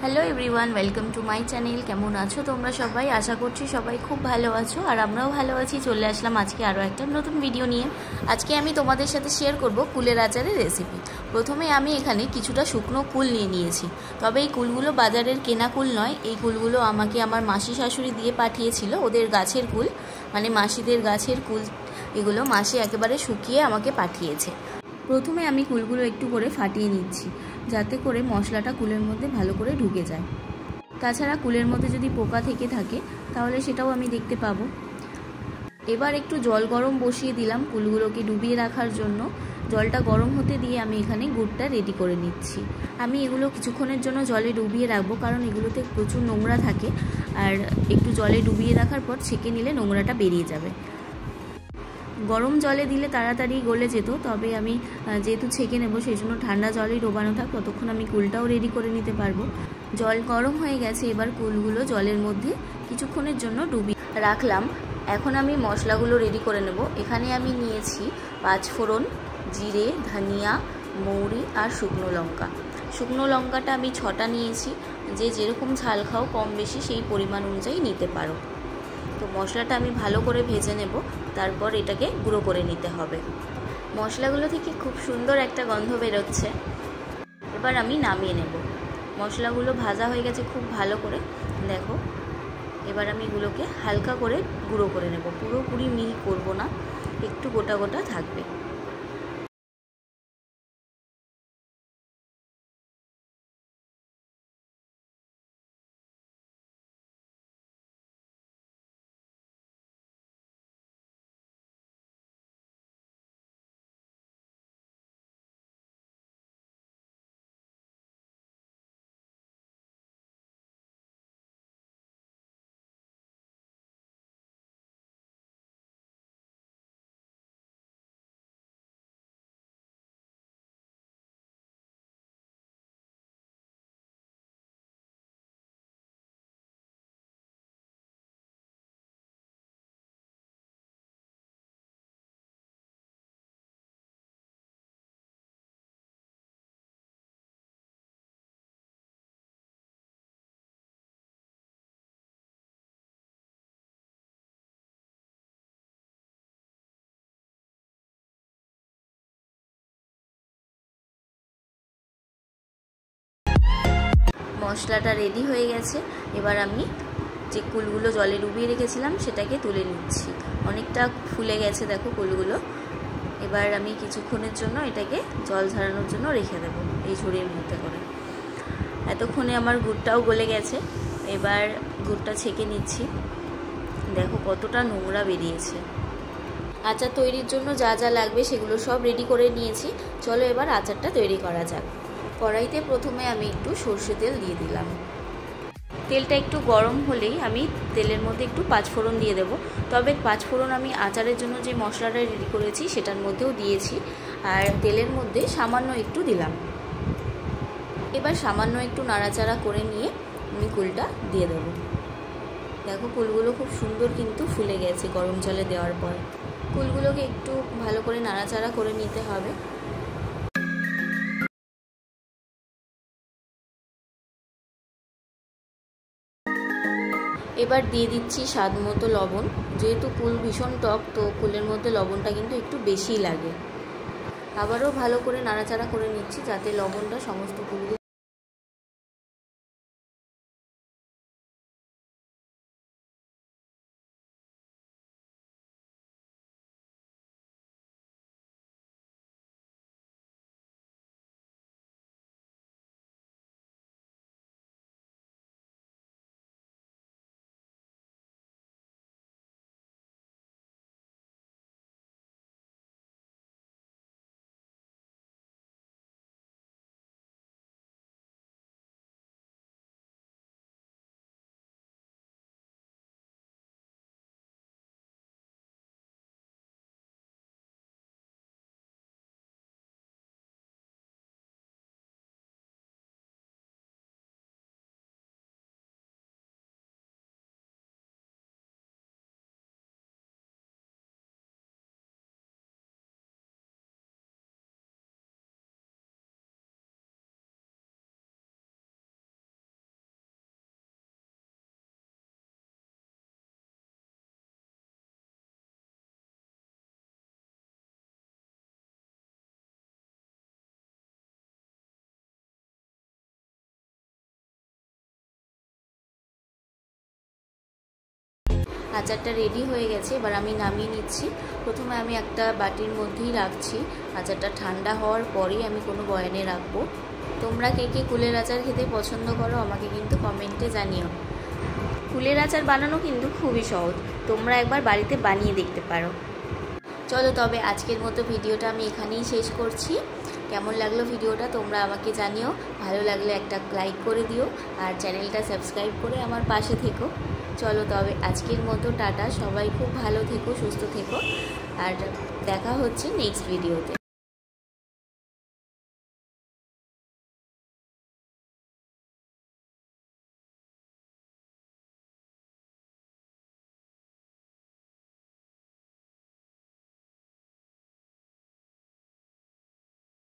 Hello everyone, welcome to my channel. কেমন আছো তোমরা সবাই? আশা করছি সবাই খুব ভালো আছো, আর আমরাও ভালো আছি। চলে আসলাম আজকে আরও একটা নতুন ভিডিও নিয়ে। আজকে আমি তোমাদের সাথে শেয়ার করব কুলের আচারের রেসিপি। প্রথমে আমি এখানে কিছুটা শুকনো কুল নিয়ে নিয়েছি। তবে এই কুলগুলো বাজারের কেনা কুল নয়, এই কুলগুলো আমাকে আমার মাসি শাশুড়ি দিয়ে পাঠিয়েছিল। ওদের গাছের কুল, মানে মাসিদের গাছের কুল। এগুলো মাসি একেবারে শুকিয়ে আমাকে পাঠিয়েছে। প্রথমে আমি কুলগুলো একটু করে ফাটিয়ে নিচ্ছি, যাতে করে মশলাটা কুলের মধ্যে ভালো করে ঢুকে যায়। তাছাড়া কুলের মধ্যে যদি পোকা থেকে থাকে তাহলে সেটাও আমি দেখতে পাবো। এবার একটু জল গরম বসিয়ে দিলাম কুলগুলোকে ডুবিয়ে রাখার জন্য। জলটা গরম হতে দিয়ে আমি এখানে গুড়টা রেডি করে নিচ্ছি। আমি এগুলো কিছুক্ষণের জন্য জলে ডুবিয়ে রাখবো, কারণ এগুলোতে প্রচুর নোংরা থাকে, আর একটু জলে ডুবিয়ে রাখার পর ছেঁকে নিলে নোংরাটা বেরিয়ে যাবে। গরম জলে দিলে তাড়াতাড়ি গলে যেত, তবে আমি যেহেতু ছেঁকে নেবো সেই জন্য ঠান্ডা জলেই ডোবানো থাক, ততক্ষণ আমি কুলটাও রেডি করে নিতে পারবো। জল গরম হয়ে গেছে, এবার কুলগুলো জলের মধ্যে কিছুক্ষণের জন্য ডুবিয়ে রাখলাম। এখন আমি মশলাগুলো রেডি করে নেব। এখানে আমি নিয়েছি 5 ফোড়ন, জিরে, ধনিয়া, মৌরি আর শুকনো লঙ্কা। শুকনো লঙ্কাটা আমি 6টা নিয়েছি। যে যেরকম ঝাল খাও কম বেশি সেই পরিমাণ অনুযায়ী নিতে পারো। তো মশলাটা আমি ভালো করে ভেজে নেব, তারপর এটাকে গুঁড়ো করে নিতে হবে। মশলাগুলো থেকে খুব সুন্দর একটা গন্ধ বেরোচ্ছে। এবার আমি নামিয়ে নেব। মশলাগুলো ভাজা হয়ে গেছে খুব ভালো করে, দেখো। এবার আমি এগুলোকে হালকা করে গুঁড়ো করে নেব, পুরোপুরি মিহি করব না, একটু গোটা গোটা থাকবে। মশলাটা রেডি হয়ে গেছে। এবার আমি যে কুলগুলো জলে ডুবিয়ে রেখেছিলাম সেটাকে তুলে নিচ্ছি। অনেকটা ফুলে গেছে দেখো কুলগুলো। এবার আমি কিছুক্ষণের জন্য এটাকে জল ঝরানোর জন্য রেখে দেবো এই ঝুড়ির মধ্যে করে। এতক্ষণে আমার গুড়টাও গলে গেছে। এবার গুড়টা ছেঁকে নিচ্ছি। দেখো কতটা নোংরা বেরিয়েছে। আচার তৈরির জন্য যা যা লাগবে সেগুলো সব রেডি করে নিয়েছি। চলো এবার আচারটা তৈরি করা যাক। কড়াইতে প্রথমে আমি একটু সর্ষে তেল দিয়ে দিলাম। তেলটা একটু গরম হলেই আমি তেলের মধ্যে একটু 5 ফোড়ন দিয়ে দেবো। তবে 5 ফোড়ন আমি আচারের জন্য যে মশলাটা রেডি করেছি সেটার মধ্যেও দিয়েছি, আর তেলের মধ্যে সামান্য একটু দিলাম। এবার সামান্য একটু নাড়াচাড়া করে নিয়ে আমি কুলটা দিয়ে দেবো। দেখো কুলগুলো খুব সুন্দর কিন্তু ফুলে গেছে গরম জলে দেওয়ার পর। কুলগুলোকে একটু ভালো করে নাড়াচাড়া করে নিতে হবে। এবার দিয়ে দিচ্ছি স্বাদ মতো লবণ। যেহেতু কুল ভীষণ টক, তো কুলের মধ্যে লবণটা কিন্তু একটু বেশিই লাগে। আবারও ভালো করে নাড়াচাড়া করে নিচ্ছি যাতে লবণটা সমস্ত কুল আচারটা রেডি হয়ে গেছে, এবার আমি নামিয়ে নিচ্ছি। প্রথমে আমি একটা বাটির মধ্যেই রাখছি, আচারটা ঠান্ডা হওয়ার পরেই আমি কোনো বয়ানে রাখবো। তোমরা কে কে কুলের আচার খেতে পছন্দ করো আমাকে কিন্তু কমেন্টে জানিও। কুলের আচার বানানো কিন্তু খুবই সহজ, তোমরা একবার বাড়িতে বানিয়ে দেখতে পারো। চলো তবে আজকের মতো ভিডিওটা আমি এখানেই শেষ করছি। কেমন লাগলো ভিডিওটা তোমরা আমাকে জানিও, ভালো লাগলে একটা লাইক করে দিও আর চ্যানেলটা সাবস্ক্রাইব করে আমার পাশে থেকো। চলো তবে আজকের মতো টাটা, সবাই খুব ভালো থেকো, সুস্থ থেকো, আর দেখা হচ্ছে নেক্সট ভিডিওতে।